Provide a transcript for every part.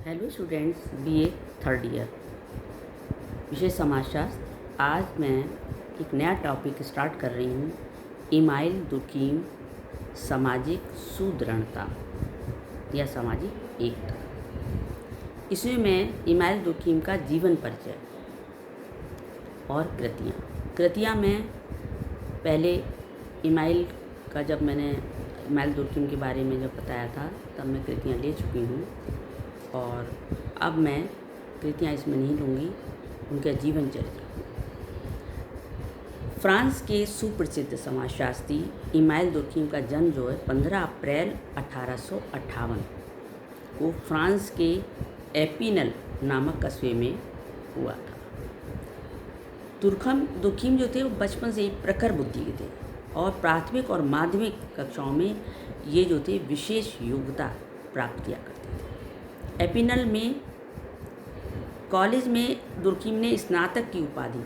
Hello students, BA third year, विषय समाजशास्त्र। आज मैं एक नया टॉपिक स्टार्ट कर रही हूँ, इमाइल दुर्कीम, सामाजिक सुदृढ़ता या सामाजिक एकता। इसमें मैं इमाइल दुर्कीम का जीवन परिचय और कृतियाँ मैं पहले इमाइल का जब मैंने इमाइल दुर्कीम के बारे में जब बताया था तब मैं कृतियाँ ले चुकी हूँ और अब मैं कृतियाँ इसमें नहीं लूँगी, उनका जीवन चरित्र। फ्रांस के सुप्रसिद्ध समाजशास्त्री इमाइल दुर्कीम का जन्म जो है 15 अप्रैल 1858 को फ्रांस के एपिनल नामक कस्बे में हुआ था। दुर्कीम जो थे वो बचपन से ही प्रखर बुद्धि के थे और प्राथमिक और माध्यमिक कक्षाओं में ये जो थे विशेष योग्यता प्राप्त किया करते थे। एपिनल में कॉलेज में दुर्कीम ने स्नातक की उपाधि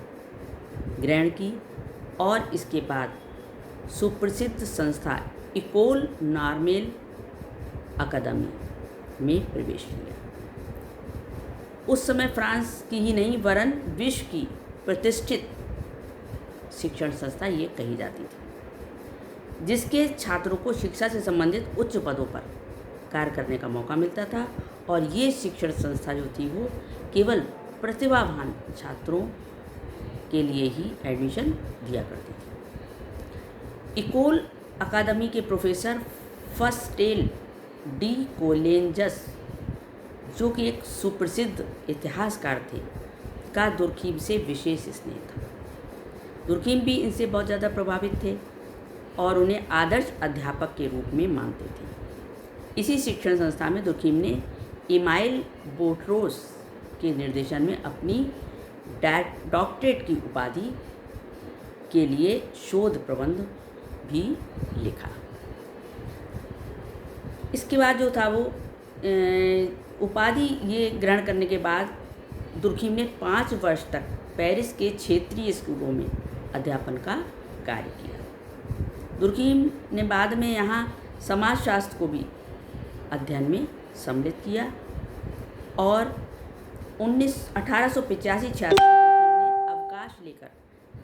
ग्रहण की और इसके बाद सुप्रसिद्ध संस्था इकोल नॉर्मेल अकादमी में प्रवेश लिया। उस समय फ्रांस की ही नहीं वरन विश्व की प्रतिष्ठित शिक्षण संस्था ये कही जाती थी, जिसके छात्रों को शिक्षा से संबंधित उच्च पदों पर कार्य करने का मौका मिलता था और ये शिक्षण संस्था जो थी वो केवल प्रतिभावान छात्रों के लिए ही एडमिशन दिया करती थी। इकोल अकादमी के प्रोफेसर फस्टेल डी कोलेंजस, जो कि एक सुप्रसिद्ध इतिहासकार थे, का दुर्कीम से विशेष स्नेह था। दुर्कीम भी इनसे बहुत ज़्यादा प्रभावित थे और उन्हें आदर्श अध्यापक के रूप में मानते थे। इसी शिक्षण संस्था में दुर्कीम ने इमाइल बोट्रोस के निर्देशन में अपनी डॉक्टरेट की उपाधि के लिए शोध प्रबंध भी लिखा। इसके बाद जो था वो उपाधि ये ग्रहण करने के बाद दुर्कीम ने 5 वर्ष तक पेरिस के क्षेत्रीय स्कूलों में अध्यापन का कार्य किया। दुर्कीम ने बाद में यहाँ समाजशास्त्र को भी अध्ययन में सम्मिलित किया और 1885-86 में अवकाश लेकर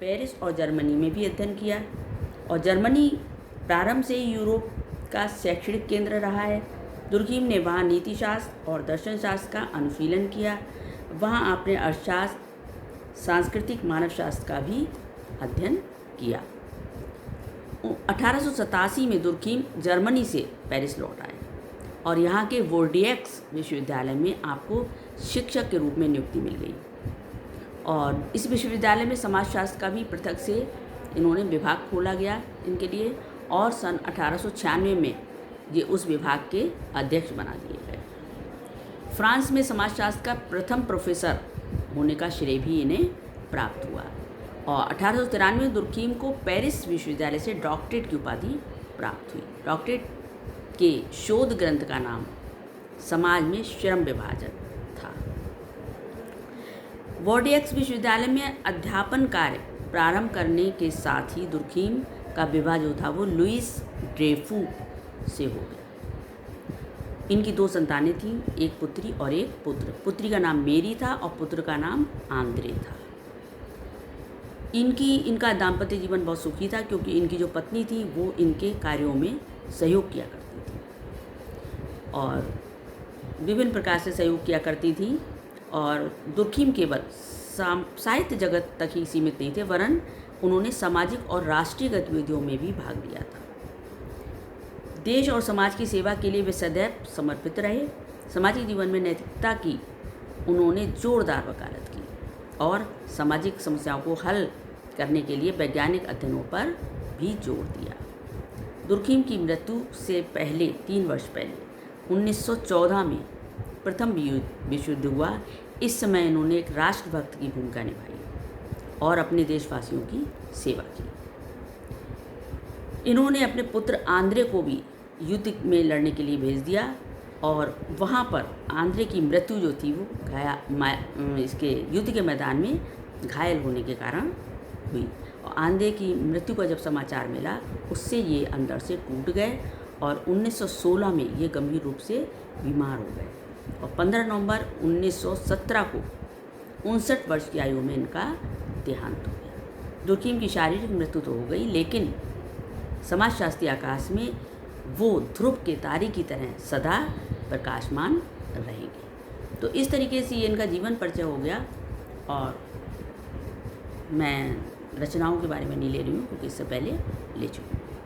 पेरिस और जर्मनी में भी अध्ययन किया और जर्मनी प्रारंभ से ही यूरोप का शैक्षणिक केंद्र रहा है। दुर्कीम ने वहाँ नीतिशास्त्र और दर्शनशास्त्र का अनुशीलन किया। वहाँ आपने अर्थशास्त्र, सांस्कृतिक मानवशास्त्र का भी अध्ययन किया। 1887 में दुर्कीम जर्मनी से पेरिस लौट आए और यहाँ के वोर्डियक्स विश्वविद्यालय में आपको शिक्षक के रूप में नियुक्ति मिल गई और इस विश्वविद्यालय में समाजशास्त्र का भी पृथक से इन्होंने विभाग खोला गया इनके लिए और सन 1896 में ये उस विभाग के अध्यक्ष बना दिए गए। फ्रांस में समाजशास्त्र का प्रथम प्रोफेसर होने का श्रेय भी इन्हें प्राप्त हुआ और 1893 में दुर्कीम को पेरिस विश्वविद्यालय से डॉक्टरेट की उपाधि प्राप्त हुई। डॉक्टरेट के शोध ग्रंथ का नाम समाज में श्रम विभाजन था। वोर्डियक्स विश्वविद्यालय में अध्यापन कार्य प्रारंभ करने के साथ ही दुर्कीम का विवाह जो था वो लुइस ड्रेफू से हो गया। इनकी 2 संतानें थीं, एक पुत्री और एक पुत्र। पुत्री का नाम मेरी था और पुत्र का नाम आंद्रे था। इनका दाम्पत्य जीवन बहुत सुखी था क्योंकि इनकी जो पत्नी थी वो इनके कार्यों में सहयोग किया करती थी और विभिन्न प्रकार से सहयोग किया करती थी और दुर्कीम केवल साहित्य जगत तक ही सीमित नहीं थे वरन उन्होंने सामाजिक और राष्ट्रीय गतिविधियों में भी भाग लिया था। देश और समाज की सेवा के लिए वे सदैव समर्पित रहे। सामाजिक जीवन में नैतिकता की उन्होंने जोरदार वकालत की और सामाजिक समस्याओं को हल करने के लिए वैज्ञानिक अध्ययनों पर भी जोर दिया। दुर्कीम की मृत्यु से पहले 3 वर्ष पहले 1914 में प्रथम विश्व युद्ध हुआ। इस समय इन्होंने एक राष्ट्रभक्त की भूमिका निभाई और अपने देशवासियों की सेवा की। इन्होंने अपने पुत्र आंद्रे को भी युद्ध में लड़ने के लिए भेज दिया और वहाँ पर आंद्रे की मृत्यु जो थी वो इसके युद्ध के मैदान में घायल होने के कारण हुई और आंद्रे की मृत्यु का जब समाचार मिला उससे ये अंदर से टूट गए और 1916 में ये गंभीर रूप से बीमार हो गए और 15 नवंबर 1917 को 59 वर्ष की आयु में इनका देहांत हो गया। जोखिम की शारीरिक मृत्यु तो हो गई, लेकिन समाजशास्त्री आकाश में वो ध्रुव के तारे की तरह सदा प्रकाशमान रहेंगे। तो इस तरीके से ये इनका जीवन परिचय हो गया। और मैं रचनाओं के बारे में नहीं ले रही हूँ क्योंकि इससे पहले ले चुकी हूँ।